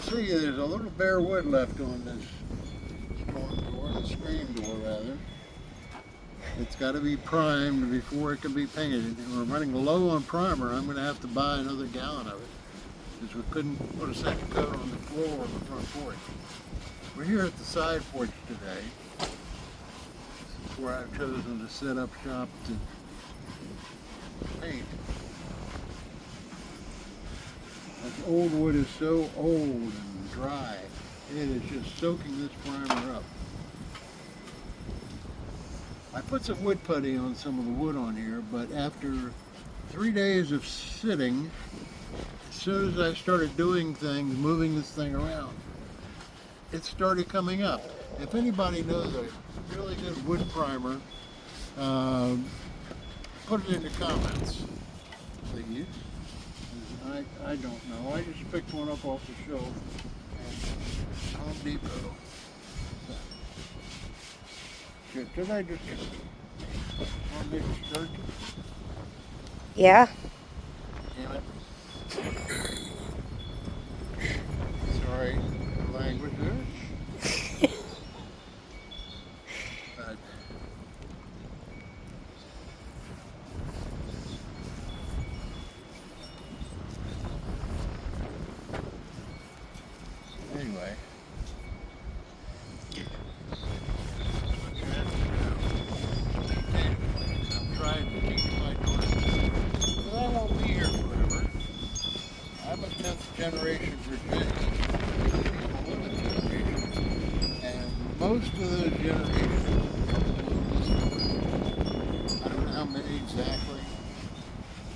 see there's a little bare wood left on this storm door, the screen door rather. It's got to be primed before it can be painted. And we're running low on primer. I'm going to have to buy another gallon of it because we couldn't put a second coat on the floor of the front porch. We're here at the side porch today. This is where I've chosen to set up shop to paint. This old wood is so old and dry. It is just soaking this primer up. I put some wood putty on some of the wood on here, but after 3 days of sitting, as soon as I started doing things, moving this thing around, it started coming up. If anybody knows a really good wood primer, put it in the comments, please. I don't know. I just picked one up off the shelf at Home Depot. Did I just get one big shirt? Yeah. Damn it. Sorry, language there. But anyway. I'm trying to keep my door. But I won't be here forever. I'm a 10th generation Virginian. I'm a 11th generation. And most of those generations, I don't know how many exactly,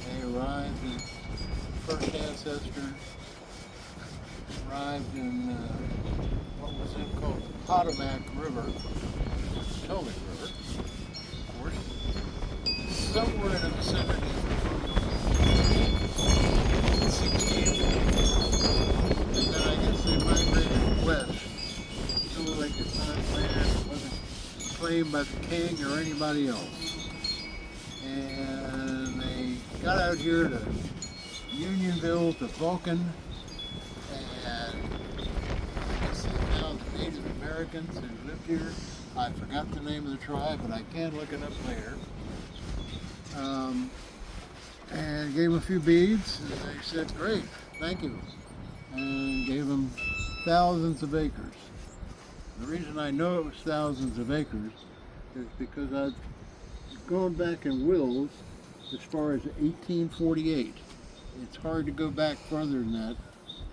they arrived in first ancestor, arrived in what was then called the Potomac River, Potomac River, of course, somewhere in the vicinity of 16. And then I guess they migrated west so they could find land that wasn't claimed by the king or anybody else. And they got out here to Unionville, to Vulcan, and I guess they found the Native Americans who lived here. I forgot the name of the tribe, but I can look it up later. And gave them a few beads, and they said, great, thank you. And gave them thousands of acres. The reason I know it was thousands of acres is because I've gone back in wills as far as 1848. It's hard to go back further than that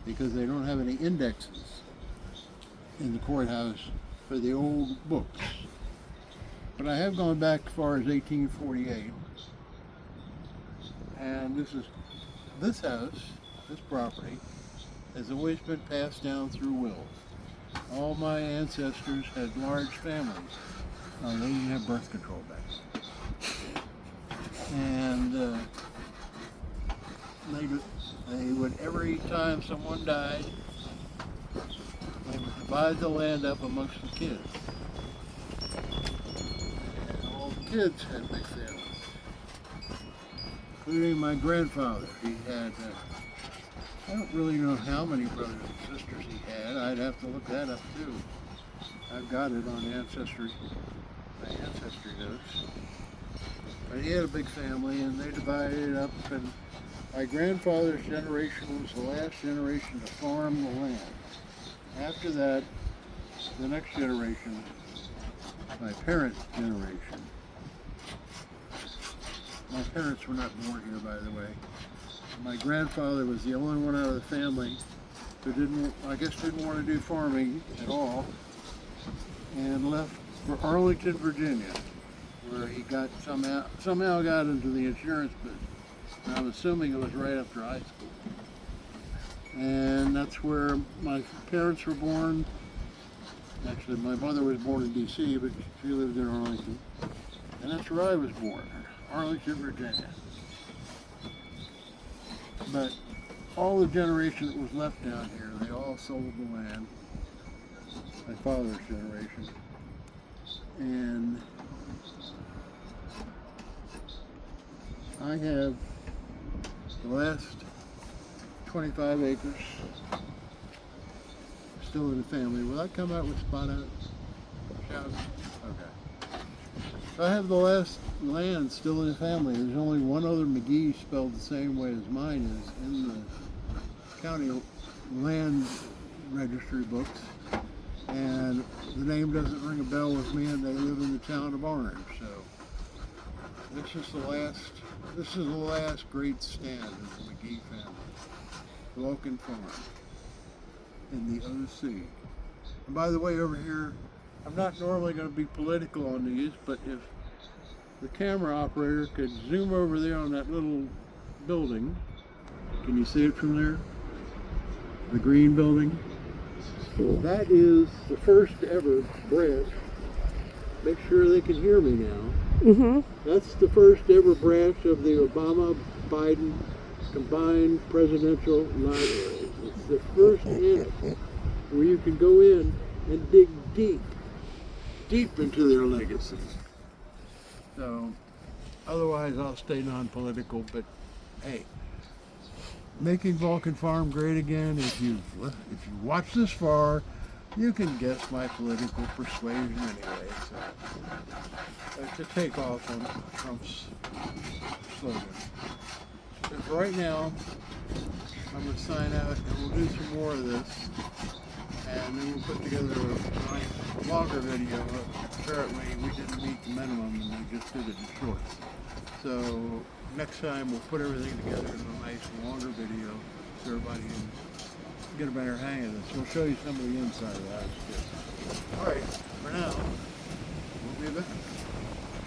because they don't have any indexes in the courthouse for the old books. But I have gone back as far as 1848. And this house, this property, has always been passed down through wills. All my ancestors had large families. They didn't have birth control back then. And they would, every time someone died, they would divide the land up amongst the kids. And all the kids had big families, including my grandfather. He had, I don't really know how many brothers and sisters he had. I'd have to look that up too. I've got it on my ancestry notes. But he had a big family and they divided it up, and my grandfather's generation was the last generation to farm the land. After that, the next generation, my parents' generation. My parents were not born here, by the way. My grandfather was the only one out of the family who didn't want to do farming at all, and left for Arlington, Virginia, where he got somehow got into the insurance business. And I'm assuming it was right after high school. And that's where my parents were born. Actually, my mother was born in D.C., but she lived in Arlington. And that's where I was born, Arlington, Virginia. But all the generation that was left down here, they all sold the land. My father's generation. And I have the last 25 acres still in the family. Will that come out with spot out? Shout? Okay. So I have the last land still in the family. There's only one other McGee spelled the same way as mine is in the county land registry books. And the name doesn't ring a bell with me, and they live in the town of Orange. So this is the last great stand of the McGee family. Vulcan Farm in the OC. And by the way, over here, I'm not normally going to be political on these, but if the camera operator could zoom over there on that little building, can you see it from there? The green building? That is the first ever branch. Make sure they can hear me now. Mm-hmm. That's the first ever branch of the Obama-Biden combined presidential library. It's the first annex where you can go in and dig deep into their legacy. So, otherwise I'll stay non-political, but hey, making Vulcan Farm great again. If you watch this far, you can guess my political persuasion anyway. So it's a takeoff on Trump's slogan. But for right now, I'm going to sign out, and we'll do some more of this, and then we'll put together a nice longer video. Apparently we didn't meet the minimum, and we just did it in shorts. So next time we'll put everything together in a nice longer video so everybody can get a better hang of this. We'll show you some of the inside of the house too. All right, for now, we'll be back.